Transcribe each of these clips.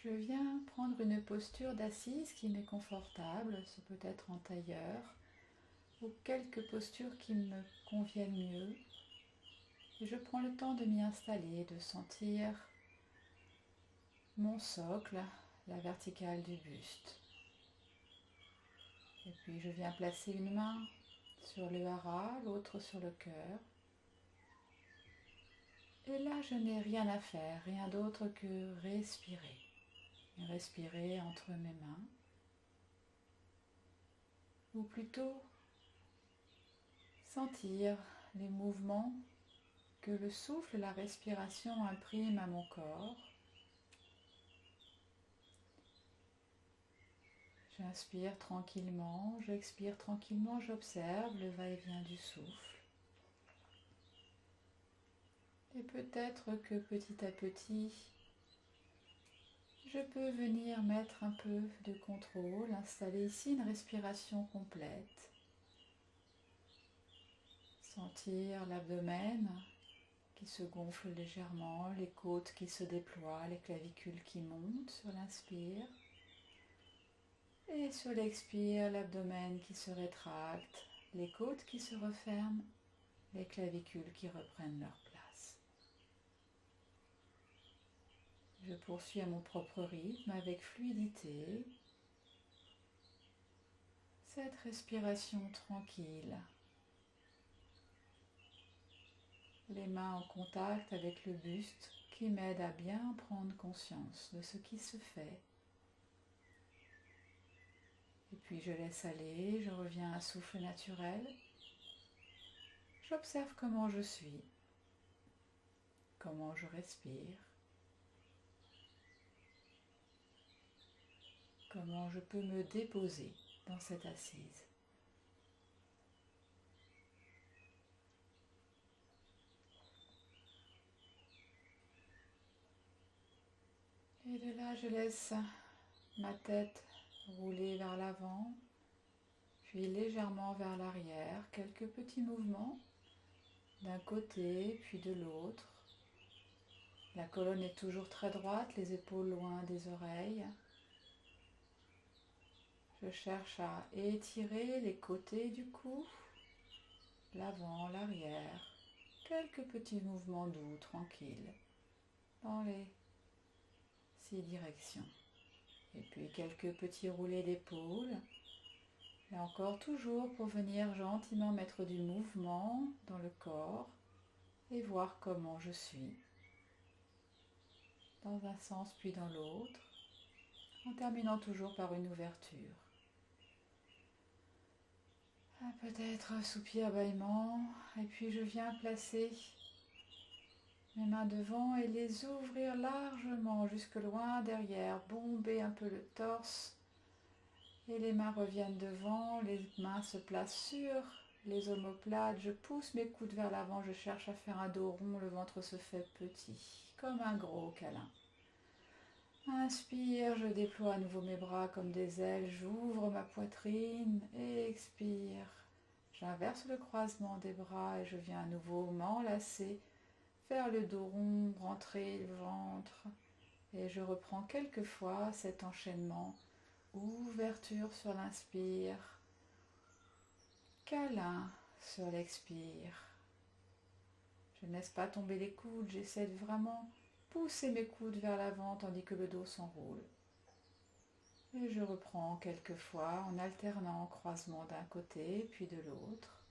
Je viens prendre une posture d'assise qui m'est confortable, c'est peut-être en tailleur, ou quelques postures qui me conviennent mieux. Et je prends le temps de m'y installer, de sentir mon socle, la verticale du buste. Et puis je viens placer une main sur le hara, l'autre sur le cœur. Et là, je n'ai rien à faire, rien d'autre que respirer. Respirer entre mes mains. Ou plutôt sentir les mouvements que le souffle, la respiration imprime à mon corps. J'inspire tranquillement, j'expire tranquillement, j'observe le va-et-vient du souffle. Et peut-être que petit à petit, je peux venir mettre un peu de contrôle, installer ici une respiration complète. Sentir l'abdomen qui se gonfle légèrement, les côtes qui se déploient, les clavicules qui montent sur l'inspire. Et sur l'expire, l'abdomen qui se rétracte, les côtes qui se referment, les clavicules qui reprennent leur place. Je poursuis à mon propre rythme avec fluidité cette respiration tranquille. Les mains en contact avec le buste qui m'aide à bien prendre conscience de ce qui se fait. Et puis je laisse aller, je reviens à un souffle naturel. J'observe comment je suis, comment je respire, comment je peux me déposer dans cette assise. Et de là, je laisse ma tête rouler vers l'avant, puis légèrement vers l'arrière, quelques petits mouvements d'un côté puis de l'autre. La colonne est toujours très droite, les épaules loin des oreilles. Je cherche à étirer les côtés du cou, l'avant, l'arrière. Quelques petits mouvements doux, tranquilles, dans les 6 directions. Et puis quelques petits roulés d'épaules. Et encore toujours pour venir gentiment mettre du mouvement dans le corps et voir comment je suis. Dans un sens puis dans l'autre, en terminant toujours par une ouverture. Peut-être soupir, bâillement, et puis je viens placer mes mains devant et les ouvrir largement jusque loin derrière, bomber un peu le torse et les mains reviennent devant, les mains se placent sur les omoplates, je pousse mes coudes vers l'avant, je cherche à faire un dos rond, le ventre se fait petit, comme un gros câlin. Inspire, je déploie à nouveau mes bras comme des ailes, j'ouvre ma poitrine, expire. J'inverse le croisement des bras et je viens à nouveau m'enlacer, faire le dos rond, rentrer le ventre. Et je reprends quelques fois cet enchaînement. Ouverture sur l'inspire, câlin sur l'expire. Je ne laisse pas tomber les coudes, j'essaie de vraiment pousser mes coudes vers l'avant tandis que le dos s'enroule. Et je reprends quelques fois en alternant croisement d'un côté puis de l'autre.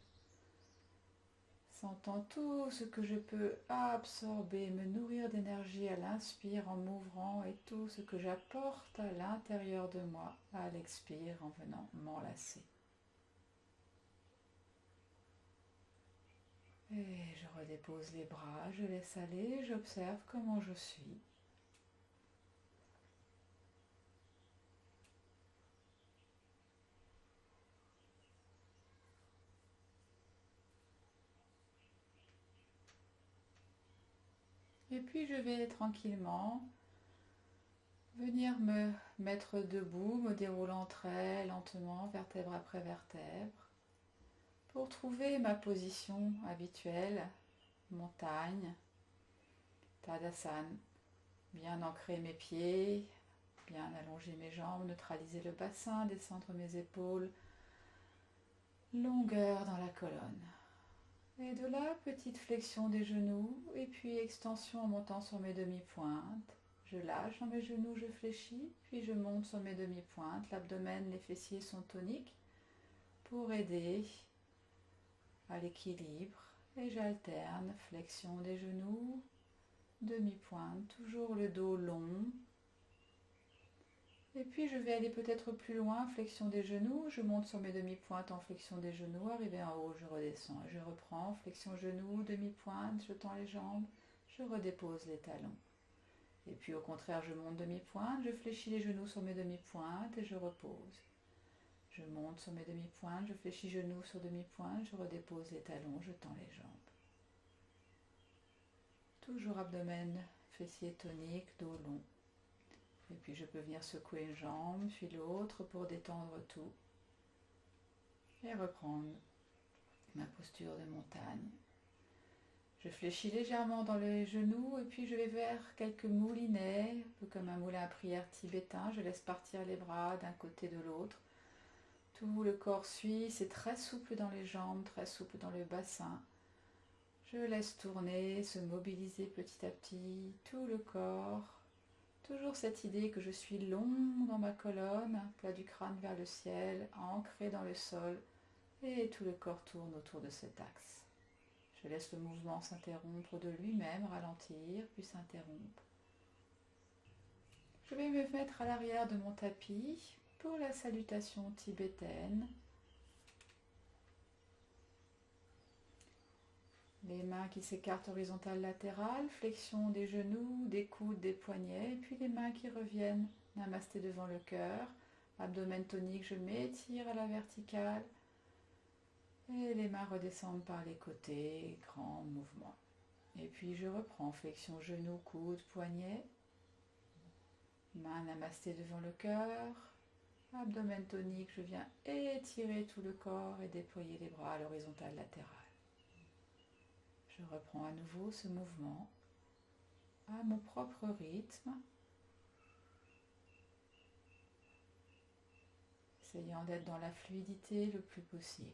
Sentant tout ce que je peux absorber, me nourrir d'énergie à l'inspire en m'ouvrant et tout ce que j'apporte à l'intérieur de moi à l'expire en venant m'enlacer. Et je redépose les bras, je laisse aller, j'observe comment je suis. Et puis je vais tranquillement venir me mettre debout, me déroulant très lentement, vertèbre après vertèbre, pour trouver ma position habituelle, montagne, Tadasana. Bien ancrer mes pieds Bien allonger mes jambes, neutraliser le bassin, descendre mes épaules, longueur dans la colonne. Et de là, petite flexion des genoux, et puis extension en montant sur mes demi-pointes. Je lâche dans mes genoux, je fléchis, puis je monte sur mes demi-pointes. L'abdomen, les fessiers sont toniques pour aider à l'équilibre. Et j'alterne, flexion des genoux, demi-pointe, toujours le dos long. Et puis je vais aller peut-être plus loin, flexion des genoux, je monte sur mes demi-pointes en flexion des genoux, arrivé en haut, je redescends, je reprends, flexion genoux, demi-pointe, je tends les jambes, je redépose les talons. Et puis au contraire, je monte demi-pointe, je fléchis les genoux sur mes demi-pointes et je repose. Je monte sur mes demi-pointes, je fléchis genoux sur demi-pointe, je redépose les talons, je tends les jambes. Toujours abdomen, fessiers toniques, dos long. Et puis je peux venir secouer une jambe, puis l'autre pour détendre tout. Et reprendre ma posture de montagne. Je fléchis légèrement dans les genoux et puis je vais vers quelques moulinets, un peu comme un moulin à prière tibétain. Je laisse partir les bras d'un côté de l'autre. Tout le corps suit, c'est très souple dans les jambes, très souple dans le bassin. Je laisse tourner, se mobiliser petit à petit, tout le corps. Toujours cette idée que je suis long dans ma colonne, plat du crâne vers le ciel, ancré dans le sol, et tout le corps tourne autour de cet axe. Je laisse le mouvement s'interrompre de lui-même, ralentir, puis s'interrompre. Je vais me mettre à l'arrière de mon tapis pour la salutation tibétaine. Les mains qui s'écartent horizontale latérale, flexion des genoux, des coudes, des poignets, et puis les mains qui reviennent, namasté devant le cœur, abdomen tonique, je m'étire à la verticale, et les mains redescendent par les côtés, grand mouvement. Et puis je reprends, flexion genoux, coudes, poignets, main namasté devant le cœur, abdomen tonique, je viens étirer tout le corps et déployer les bras à l'horizontale latérale. Je reprends à nouveau ce mouvement à mon propre rythme, essayant d'être dans la fluidité le plus possible.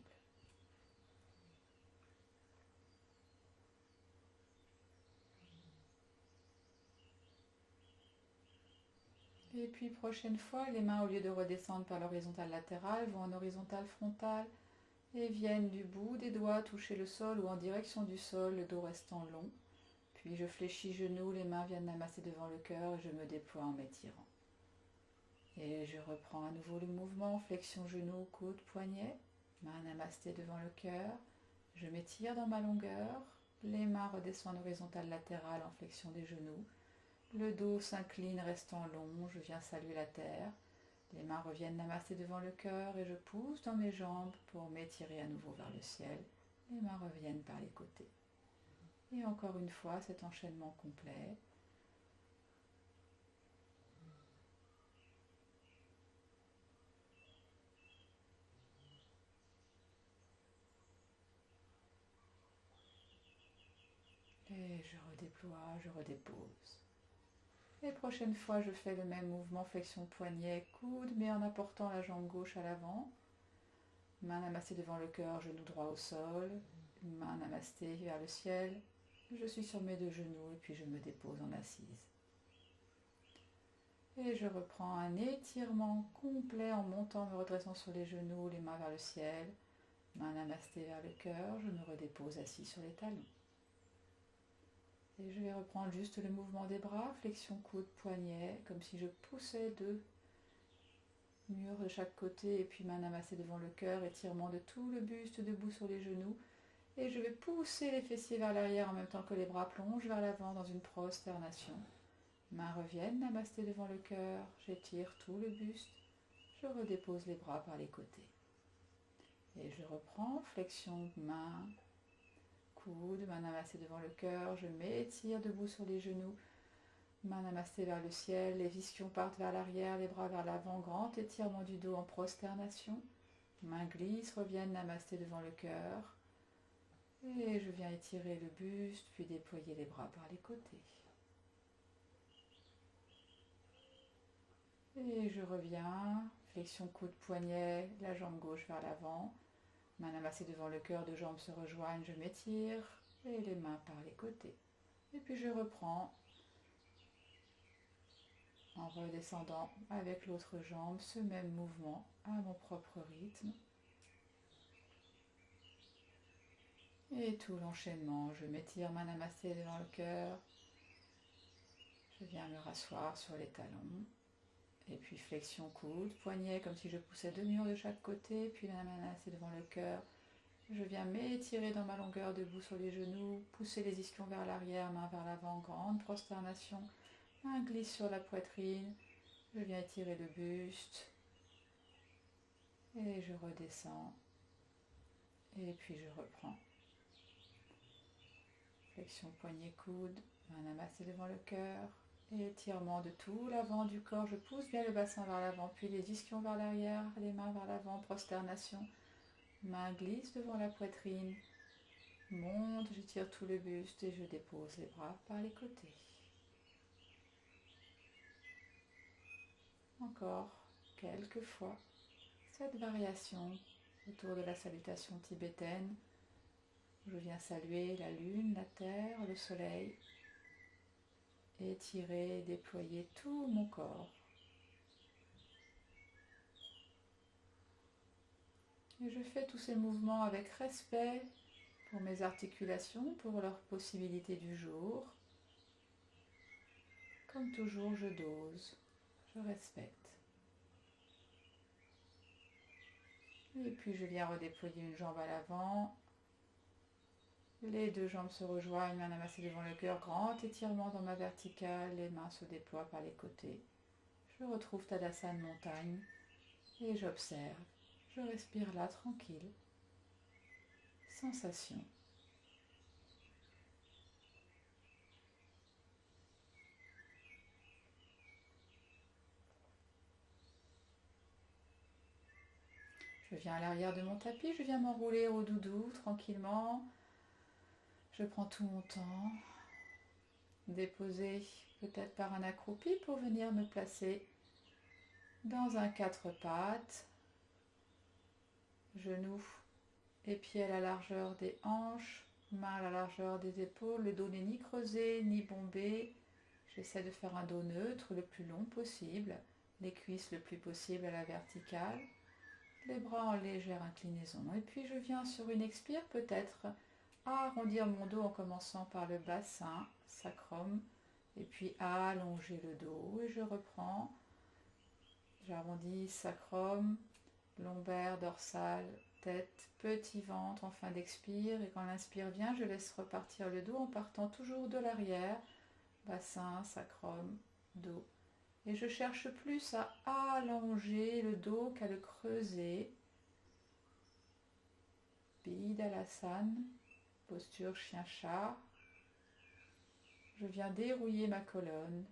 Et puis prochaine fois, les mains au lieu de redescendre par l'horizontale latérale vont en horizontale frontale et viennent du bout des doigts toucher le sol ou en direction du sol, le dos restant long. Puis je fléchis genoux, les mains viennent namasser devant le cœur et je me déploie en m'étirant. Et je reprends à nouveau le mouvement, flexion genoux, coude, poignet, main namasté devant le cœur. Je m'étire dans ma longueur, les mains redescendent horizontale latérale en flexion des genoux. Le dos s'incline restant long, je viens saluer la terre. Les mains reviennent namasser devant le cœur et je pousse dans mes jambes pour m'étirer à nouveau vers le ciel. Les mains reviennent par les côtés. Et encore une fois, cet enchaînement complet. Et je redéploie, je redépose. Et prochaine fois, je fais le même mouvement, flexion poignet, coude, mais en apportant la jambe gauche à l'avant. Main namassée devant le cœur, genou droit au sol. Main namassée vers le ciel. Je suis sur mes deux genoux et puis je me dépose en assise. Et je reprends un étirement complet en montant, me redressant sur les genoux, les mains vers le ciel. Main namasté vers le cœur, je me redépose assis sur les talons. Et je vais reprendre juste le mouvement des bras, flexion coude, poignet, comme si je poussais deux murs de chaque côté et puis main namassée devant le cœur, étirement de tout le buste debout sur les genoux. Et je vais pousser les fessiers vers l'arrière en même temps que les bras plongent vers l'avant dans une prosternation. Mains reviennent, namasté devant le cœur, j'étire tout le buste, je redépose les bras par les côtés. Et je reprends, flexion, main, coude, main namassée devant le cœur, je m'étire debout sur les genoux, main namassée vers le ciel, les ischions partent vers l'arrière, les bras vers l'avant, grand étirement du dos en prosternation, main glisse, reviennent, namasté devant le cœur, et je viens étirer le buste, puis déployer les bras par les côtés. Et je reviens, flexion coude poignet, la jambe gauche vers l'avant, main amassée devant le cœur, deux jambes se rejoignent, je m'étire et les mains par les côtés. Et puis je reprends en redescendant avec l'autre jambe ce même mouvement à mon propre rythme. Et tout l'enchaînement, je m'étire, main amassée devant le cœur, je viens me rasseoir sur les talons. Et puis flexion coude, poignet comme si je poussais deux murs de chaque côté, puis la main amassée devant le cœur. Je viens m'étirer dans ma longueur debout sur les genoux, pousser les ischions vers l'arrière, main vers l'avant, grande prosternation, main glisse sur la poitrine, je viens étirer le buste, et je redescends, et puis je reprends. Flexion poignet coude, main amassée devant le cœur, et étirement de tout l'avant du corps, je pousse bien le bassin vers l'avant, puis les ischions vers l'arrière, les mains vers l'avant, prosternation, main glisse devant la poitrine, monte, j'étire tout le buste et je dépose les bras par les côtés. Encore quelques fois cette variation autour de la salutation tibétaine. Je viens saluer la lune, la terre, le soleil, étirer et déployer tout mon corps. Et je fais tous ces mouvements avec respect pour mes articulations, pour leurs possibilités du jour. Comme toujours, je dose, je respecte. Et puis je viens redéployer une jambe à l'avant. Les deux jambes se rejoignent, main amassée devant le cœur, grand étirement dans ma verticale, les mains se déploient par les côtés. Je retrouve Tadasana montagne et j'observe. Je respire là tranquille. Sensation. Je viens à l'arrière de mon tapis, je viens m'enrouler au doudou tranquillement. Je prends tout mon temps. Déposer peut-être par un accroupi pour venir me placer dans un quatre pattes. Genoux et pieds à la largeur des hanches, mains à la largeur des épaules, le dos n'est ni creusé ni bombé. J'essaie de faire un dos neutre le plus long possible, les cuisses le plus possible à la verticale, les bras en légère inclinaison. Et puis je viens sur une expire peut-être arrondir mon dos en commençant par le bassin, sacrum, et puis allonger le dos. Et je reprends, j'arrondis sacrum, lombaire, dorsale, tête, petit ventre en fin d'expire. Et quand l'inspire vient, je laisse repartir le dos en partant toujours de l'arrière, bassin, sacrum, dos. Et je cherche plus à allonger le dos qu'à le creuser. Bidhalasana, posture chien-chat. Je viens dérouiller ma colonne.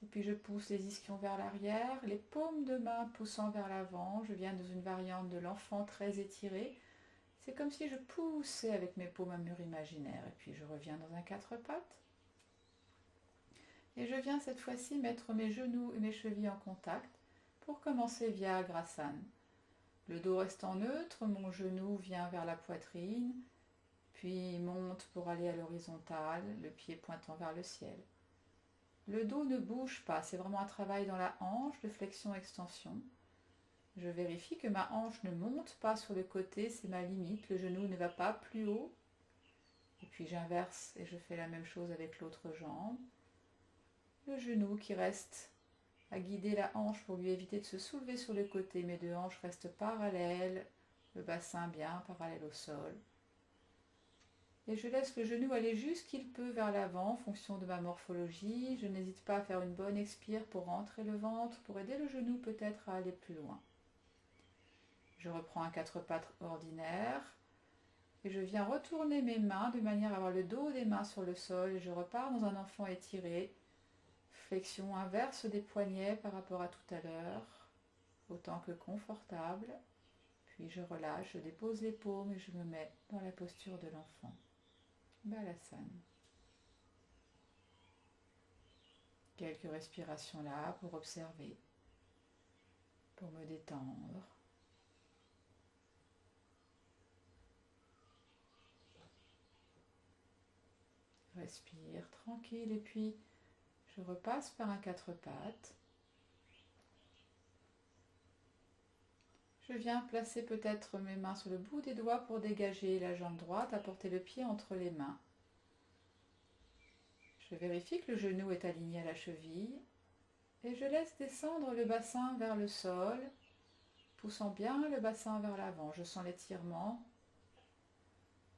Et puis je pousse les ischions vers l'arrière, les paumes de main poussant vers l'avant. Je viens dans une variante de l'enfant très étiré. C'est comme si je poussais avec mes paumes un mur imaginaire. Et puis je reviens dans un quatre pattes. Et je viens cette fois-ci mettre mes genoux et mes chevilles en contact pour commencer Vyagrasana. Le dos restant neutre, mon genou vient vers la poitrine, puis monte pour aller à l'horizontale, le pied pointant vers le ciel. Le dos ne bouge pas, c'est vraiment un travail dans la hanche de flexion-extension. Je vérifie que ma hanche ne monte pas sur le côté, c'est ma limite, le genou ne va pas plus haut. Et puis j'inverse et je fais la même chose avec l'autre jambe. Le genou qui reste à guider la hanche pour lui éviter de se soulever sur le côté. Mes deux hanches restent parallèles, le bassin bien parallèle au sol. Et je laisse le genou aller jusqu'il peut vers l'avant en fonction de ma morphologie. Je n'hésite pas à faire une bonne expire pour rentrer le ventre, pour aider le genou peut-être à aller plus loin. Je reprends un quatre pattes ordinaire et je viens retourner mes mains de manière à avoir le dos des mains sur le sol et je repars dans un enfant étiré. Flexion inverse des poignets par rapport à tout à l'heure, autant que confortable. Puis je relâche, je dépose les paumes et je me mets dans la posture de l'enfant. Balasana. Quelques respirations là pour observer pour me détendre. Respire tranquille et puis je repasse par un quatre pattes. Je viens placer peut-être mes mains sur le bout des doigts pour dégager la jambe droite, apporter le pied entre les mains. Je vérifie que le genou est aligné à la cheville et je laisse descendre le bassin vers le sol, poussant bien le bassin vers l'avant. Je sens l'étirement.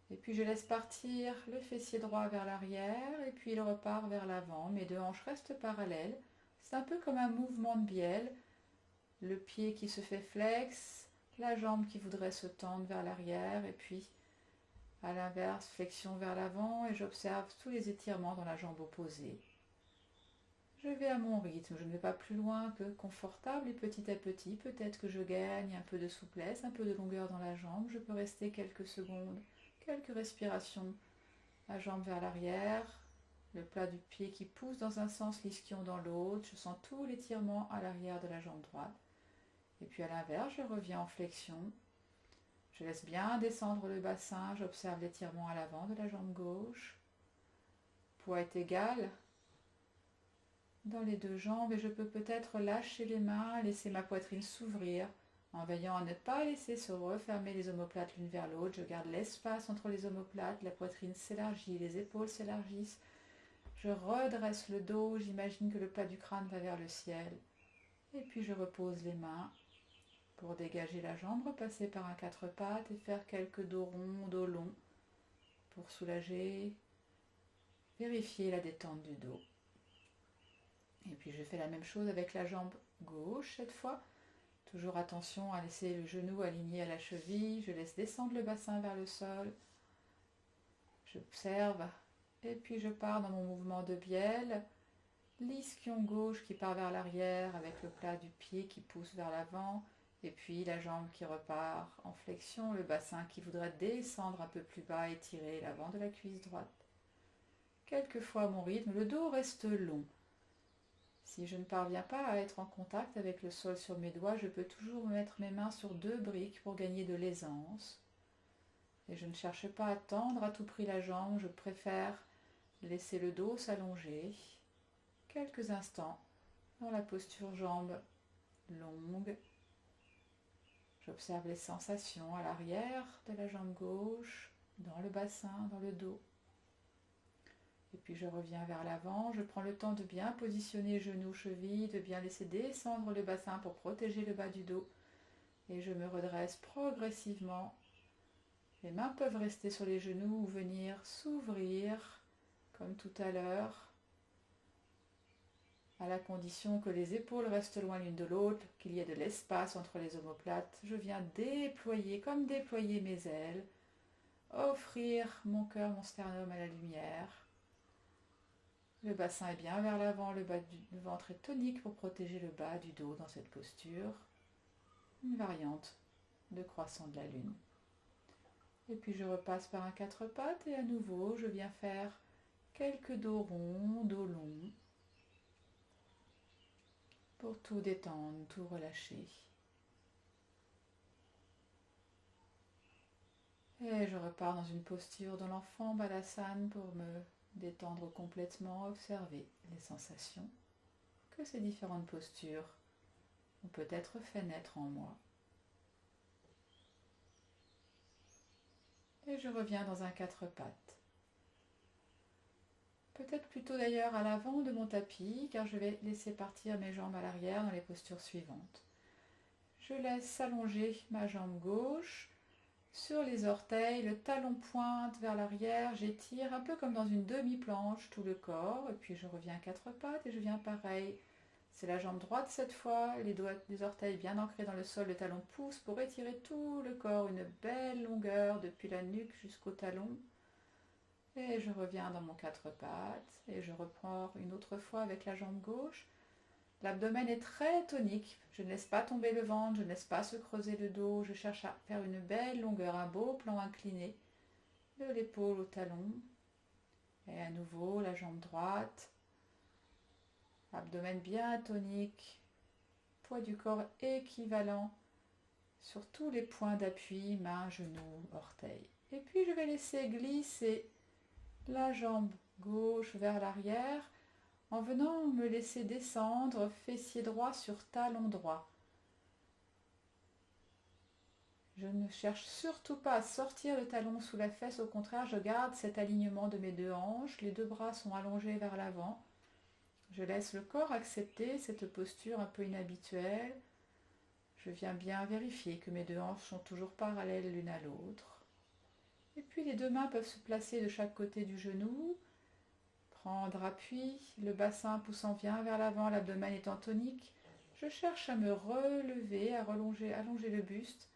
Et puis je laisse partir le fessier droit vers l'arrière et puis il repart vers l'avant. Mes deux hanches restent parallèles. C'est un peu comme un mouvement de bielle. Le pied qui se fait flex, la jambe qui voudrait se tendre vers l'arrière et puis à l'inverse, flexion vers l'avant et j'observe tous les étirements dans la jambe opposée. Je vais à mon rythme, je ne vais pas plus loin que confortable et petit à petit, peut-être que je gagne un peu de souplesse, un peu de longueur dans la jambe. Je peux rester quelques secondes, quelques respirations, la jambe vers l'arrière, le plat du pied qui pousse dans un sens, l'ischio dans l'autre. Je sens tout l'étirement à l'arrière de la jambe droite. Et puis à l'inverse, je reviens en flexion. Je laisse bien descendre le bassin, j'observe l'étirement à l'avant de la jambe gauche. Poids est égal dans les deux jambes et je peux peut-être lâcher les mains, laisser ma poitrine s'ouvrir en veillant à ne pas laisser se refermer les omoplates l'une vers l'autre. Je garde l'espace entre les omoplates, la poitrine s'élargit, les épaules s'élargissent. Je redresse le dos, j'imagine que le plat du crâne va vers le ciel. Et puis je repose les mains pour dégager la jambe, repasser par un quatre pattes et faire quelques dos ronds, dos longs pour soulager, vérifier la détente du dos. Et puis je fais la même chose avec la jambe gauche cette fois. Toujours attention à laisser le genou aligné à la cheville. Je laisse descendre le bassin vers le sol. J'observe et puis je pars dans mon mouvement de bielle. L'ischion gauche qui part vers l'arrière avec le plat du pied qui pousse vers l'avant. Et puis la jambe qui repart en flexion, le bassin qui voudrait descendre un peu plus bas et tirer l'avant de la cuisse droite. Quelquefois à mon rythme, le dos reste long. Si je ne parviens pas à être en contact avec le sol sur mes doigts, je peux toujours mettre mes mains sur deux briques pour gagner de l'aisance. Et je ne cherche pas à tendre à tout prix la jambe, je préfère laisser le dos s'allonger. Quelques instants dans la posture jambe longue. J'observe les sensations à l'arrière de la jambe gauche, dans le bassin, dans le dos. Et puis je reviens vers l'avant, je prends le temps de bien positionner genoux, chevilles, de bien laisser descendre le bassin pour protéger le bas du dos. Et je me redresse progressivement. Les mains peuvent rester sur les genoux ou venir s'ouvrir, comme tout à l'heure, à la condition que les épaules restent loin l'une de l'autre, qu'il y ait de l'espace entre les omoplates. Je viens déployer, comme déployer mes ailes, offrir mon cœur, mon sternum à la lumière. Le bassin est bien vers l'avant, le bas du ventre est tonique pour protéger le bas du dos dans cette posture. Une variante de croissant de la lune. Et puis je repasse par un quatre pattes et à nouveau je viens faire quelques dos ronds, dos longs pour tout détendre, tout relâcher. Et je repars dans une posture de l'enfant Balasana pour me détendre complètement, observer les sensations que ces différentes postures ont peut-être fait naître en moi. Et je reviens dans un quatre pattes. Peut-être plutôt d'ailleurs à l'avant de mon tapis, car je vais laisser partir mes jambes à l'arrière dans les postures suivantes. Je laisse s'allonger ma jambe gauche sur les orteils, le talon pointe vers l'arrière, j'étire un peu comme dans une demi-planche tout le corps, et puis je reviens à quatre pattes et je viens pareil. C'est la jambe droite cette fois, les orteils bien ancrés dans le sol, le talon pousse pour étirer tout le corps, une belle longueur depuis la nuque jusqu'au talon. Et je reviens dans mon quatre pattes et je reprends une autre fois avec la jambe gauche. L'abdomen est très tonique, je ne laisse pas tomber le ventre, je ne laisse pas se creuser le dos, je cherche à faire une belle longueur, un beau plan incliné de l'épaule au talon. Et à nouveau la jambe droite, abdomen bien tonique, poids du corps équivalent sur tous les points d'appui, mains, genoux, orteils. Et puis je vais laisser glisser la jambe gauche vers l'arrière en venant me laisser descendre fessier droit sur talon droit. Je ne cherche surtout pas à sortir le talon sous la fesse, au contraire, je garde cet alignement de mes deux hanches, les deux bras sont allongés vers l'avant. Je laisse le corps accepter cette posture un peu inhabituelle. Je viens bien vérifier que mes deux hanches sont toujours parallèles l'une à l'autre. Et puis les deux mains peuvent se placer de chaque côté du genou, prendre appui, le bassin poussant bien vers l'avant, l'abdomen étant tonique. Je cherche à me relever, à allonger le buste,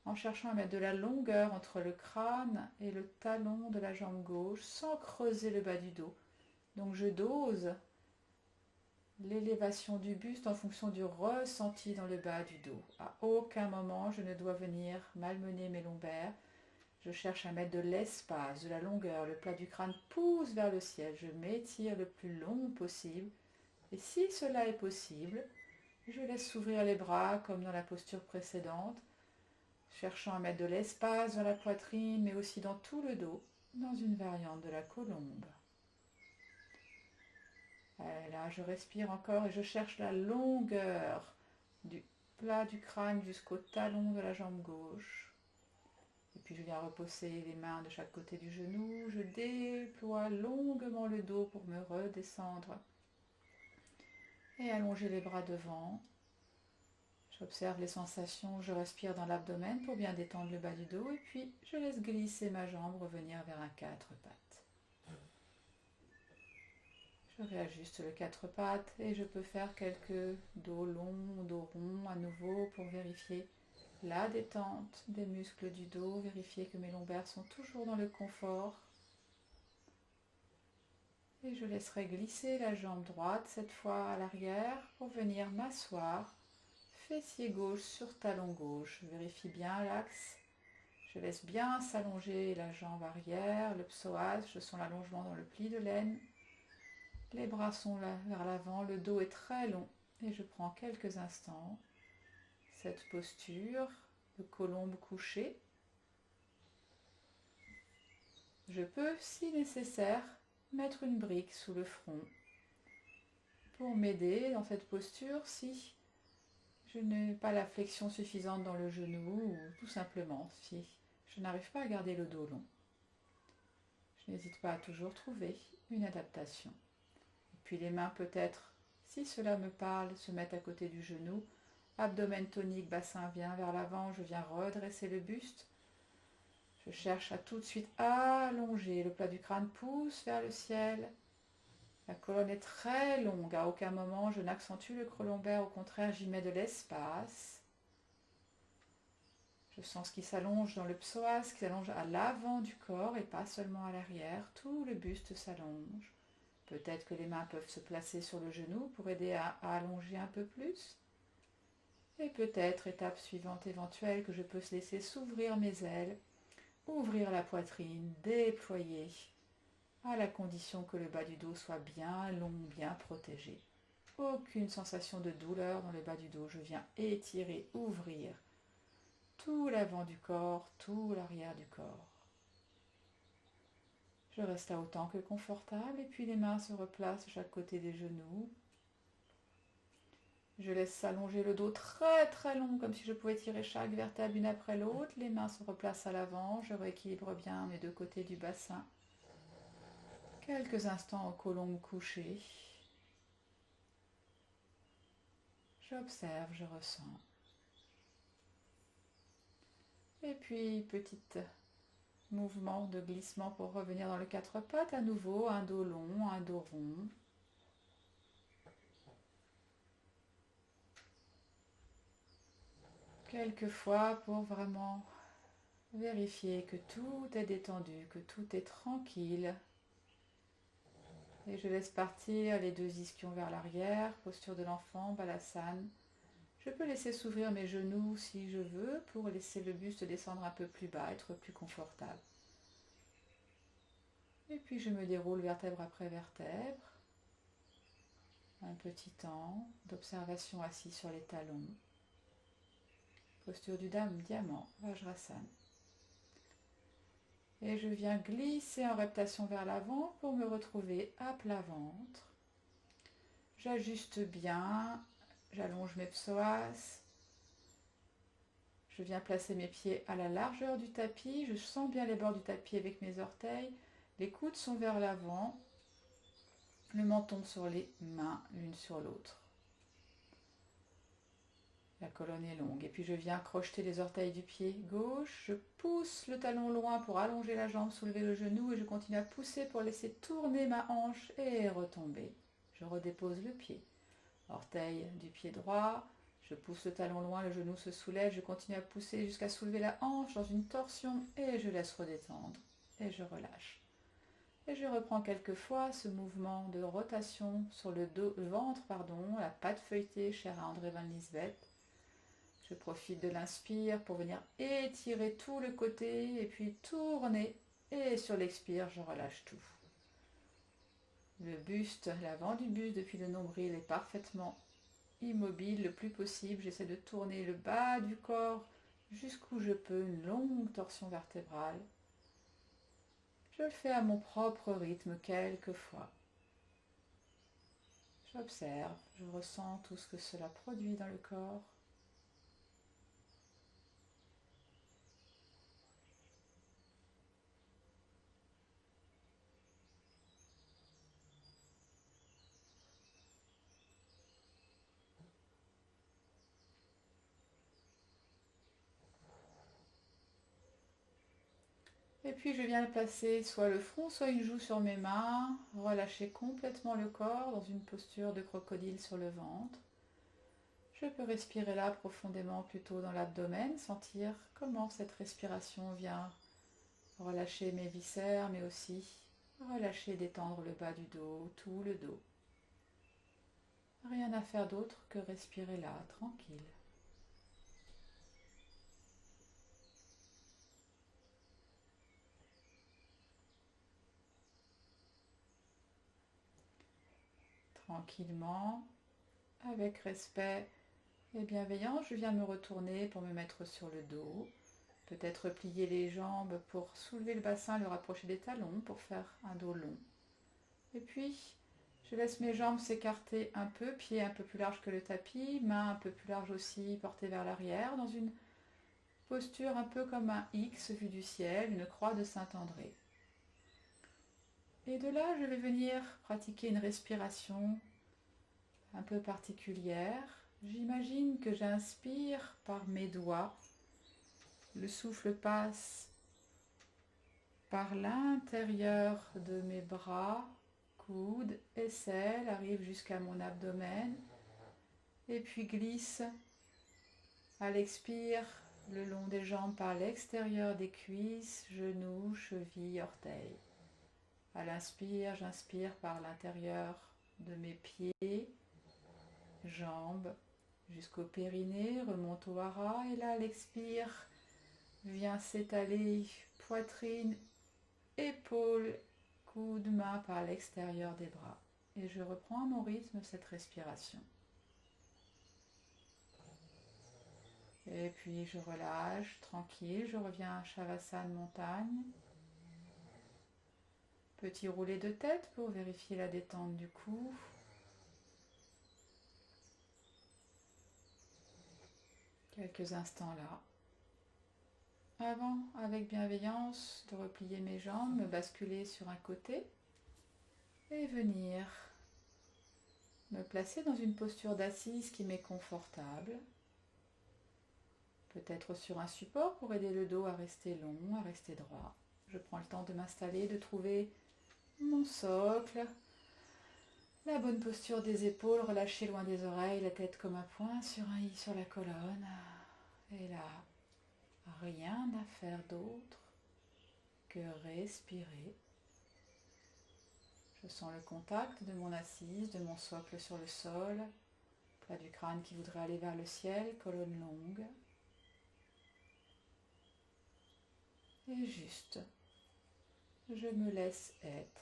en cherchant à mettre de la longueur entre le crâne et le talon de la jambe gauche, sans creuser le bas du dos. Donc je dose l'élévation du buste en fonction du ressenti dans le bas du dos. À aucun moment je ne dois venir malmener mes lombaires. Je cherche à mettre de l'espace, de la longueur. Le plat du crâne pousse vers le ciel. Je m'étire le plus long possible. Et si cela est possible, je laisse s'ouvrir les bras comme dans la posture précédente, cherchant à mettre de l'espace dans la poitrine, mais aussi dans tout le dos, dans une variante de la colombe. Et là, je respire encore et je cherche la longueur du plat du crâne jusqu'au talon de la jambe gauche. Et puis je viens reposer les mains de chaque côté du genou. Je déploie longuement le dos pour me redescendre et allonger les bras devant. J'observe les sensations, je respire dans l'abdomen pour bien détendre le bas du dos et puis je laisse glisser ma jambe, revenir vers un quatre pattes. Je réajuste le quatre pattes et je peux faire quelques dos longs, dos ronds à nouveau pour vérifier la détente des muscles du dos, vérifier que mes lombaires sont toujours dans le confort. Et je laisserai glisser la jambe droite, cette fois à l'arrière, pour venir m'asseoir. Fessier gauche sur talon gauche. Je vérifie bien l'axe. Je laisse bien s'allonger la jambe arrière, le psoas, je sens l'allongement dans le pli de l'aine. Les bras sont là vers l'avant, le dos est très long et je prends quelques instants. Cette posture de colombe couchée. Je peux, si nécessaire, mettre une brique sous le front pour m'aider dans cette posture si je n'ai pas la flexion suffisante dans le genou ou tout simplement si je n'arrive pas à garder le dos long. Je n'hésite pas à toujours trouver une adaptation. Et puis les mains peut-être, si cela me parle, se mettent à côté du genou. Abdomen tonique, bassin vient vers l'avant, je viens redresser le buste. Je cherche à tout de suite allonger, le plat du crâne pousse vers le ciel. La colonne est très longue, à aucun moment je n'accentue le creux lombaire, au contraire j'y mets de l'espace. Je sens ce qui s'allonge dans le psoas, ce qui s'allonge à l'avant du corps et pas seulement à l'arrière, tout le buste s'allonge. Peut-être que les mains peuvent se placer sur le genou pour aider à allonger un peu plus. Et peut-être, étape suivante éventuelle, que je peux se laisser s'ouvrir mes ailes, ouvrir la poitrine, déployer, à la condition que le bas du dos soit bien long, bien protégé. Aucune sensation de douleur dans le bas du dos. Je viens étirer, ouvrir tout l'avant du corps, tout l'arrière du corps. Je reste là autant que confortable et puis les mains se replacent de chaque côté des genoux. Je laisse s'allonger le dos très très long, comme si je pouvais tirer chaque vertèbre une après l'autre. Les mains se replacent à l'avant, je rééquilibre bien mes deux côtés du bassin. Quelques instants en colombe couchée. J'observe, je ressens. Et puis, petit mouvement de glissement pour revenir dans le quatre pattes. À nouveau, un dos long, un dos rond. Quelques fois pour vraiment vérifier que tout est détendu, que tout est tranquille. Et je laisse partir les deux ischions vers l'arrière, posture de l'enfant, balasana. Je peux laisser s'ouvrir mes genoux si je veux pour laisser le buste descendre un peu plus bas, être plus confortable. Et puis je me déroule vertèbre après vertèbre. Un petit temps d'observation assis sur les talons. Posture du diamant, Vajrasana. Et je viens glisser en reptation vers l'avant pour me retrouver à plat ventre. J'ajuste bien, j'allonge mes psoas. Je viens placer mes pieds à la largeur du tapis. Je sens bien les bords du tapis avec mes orteils. Les coudes sont vers l'avant. Le menton sur les mains, l'une sur l'autre. La colonne est longue. Et puis je viens crocheter les orteils du pied gauche. Je pousse le talon loin pour allonger la jambe, soulever le genou. Et je continue à pousser pour laisser tourner ma hanche et retomber. Je redépose le pied. Orteil du pied droit. Je pousse le talon loin, le genou se soulève. Je continue à pousser jusqu'à soulever la hanche dans une torsion. Et je laisse redétendre. Et je relâche. Et je reprends quelques fois ce mouvement de rotation sur le ventre, la patte feuilletée chère à André Van Liesbeth. Je profite de l'inspire pour venir étirer tout le côté et puis tourner. Et sur l'expire, je relâche tout. Le buste, l'avant du buste depuis le nombril est parfaitement immobile le plus possible. J'essaie de tourner le bas du corps jusqu'où je peux, une longue torsion vertébrale. Je le fais à mon propre rythme quelquefois. J'observe, je ressens tout ce que cela produit dans le corps. Et puis je viens placer soit le front, soit une joue sur mes mains, relâcher complètement le corps dans une posture de crocodile sur le ventre. Je peux respirer là profondément plutôt dans l'abdomen, sentir comment cette respiration vient relâcher mes viscères, mais aussi relâcher, détendre le bas du dos, tout le dos. Rien à faire d'autre que respirer là, tranquille. Tranquillement, avec respect et bienveillance, je viens me retourner pour me mettre sur le dos. Peut-être plier les jambes pour soulever le bassin, le rapprocher des talons pour faire un dos long. Et puis, je laisse mes jambes s'écarter un peu, pieds un peu plus larges que le tapis, mains un peu plus larges aussi, portées vers l'arrière, dans une posture un peu comme un X vu du ciel, une croix de Saint-André. Et de là, je vais venir pratiquer une respiration un peu particulière. J'imagine que j'inspire par mes doigts. Le souffle passe par l'intérieur de mes bras, coudes, aisselles, arrive jusqu'à mon abdomen et puis glisse à l'expire le long des jambes par l'extérieur des cuisses, genoux, chevilles, orteils. À l'inspire, j'inspire par l'intérieur de mes pieds, jambes, jusqu'au périnée, remonte au hara et là, à l'expire, vient s'étaler poitrine, épaules, coudes, mains par l'extérieur des bras. Et je reprends à mon rythme cette respiration. Et puis je relâche, tranquille, je reviens à Shavasana montagne. Petit roulé de tête pour vérifier la détente du cou. Quelques instants là. Avant, avec bienveillance, de replier mes jambes, me basculer sur un côté et venir me placer dans une posture d'assise qui m'est confortable. Peut-être sur un support pour aider le dos à rester long, à rester droit. Je prends le temps de m'installer, de trouver mon socle, la bonne posture des épaules, relâcher loin des oreilles, la tête comme un point sur un i sur la colonne. Et là, rien à faire d'autre que respirer. Je sens le contact de mon assise, de mon socle sur le sol, plat du crâne qui voudrait aller vers le ciel, colonne longue. Et juste, je me laisse être.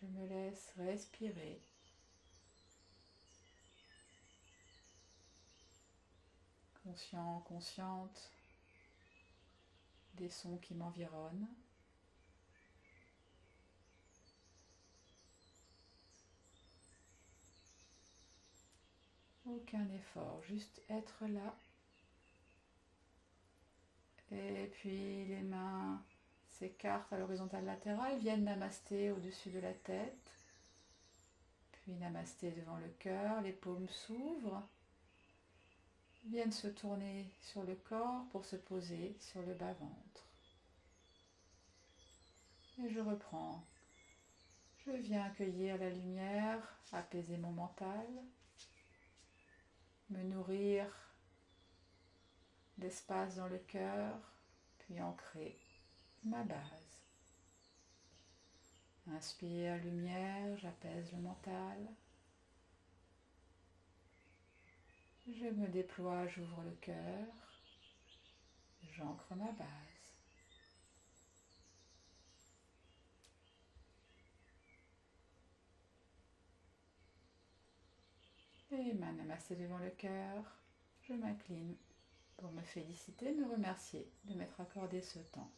Je me laisse respirer. Conscient, consciente des sons qui m'environnent. Aucun effort, juste être là. Et puis les mains s'écartent à l'horizontale latérale, viennent namasté au-dessus de la tête. Puis namasté devant le cœur, les paumes s'ouvrent. Viennent se tourner sur le corps pour se poser sur le bas-ventre. Et je reprends. Je viens accueillir la lumière, apaiser mon mental, me nourrir d'espace dans le cœur, puis ancrer ma base. Inspire lumière, j'apaise le mental. Je me déploie, j'ouvre le cœur, j'ancre ma base. Et main namassée devant le cœur, je m'incline pour me féliciter, me remercier de m'être accordé ce temps.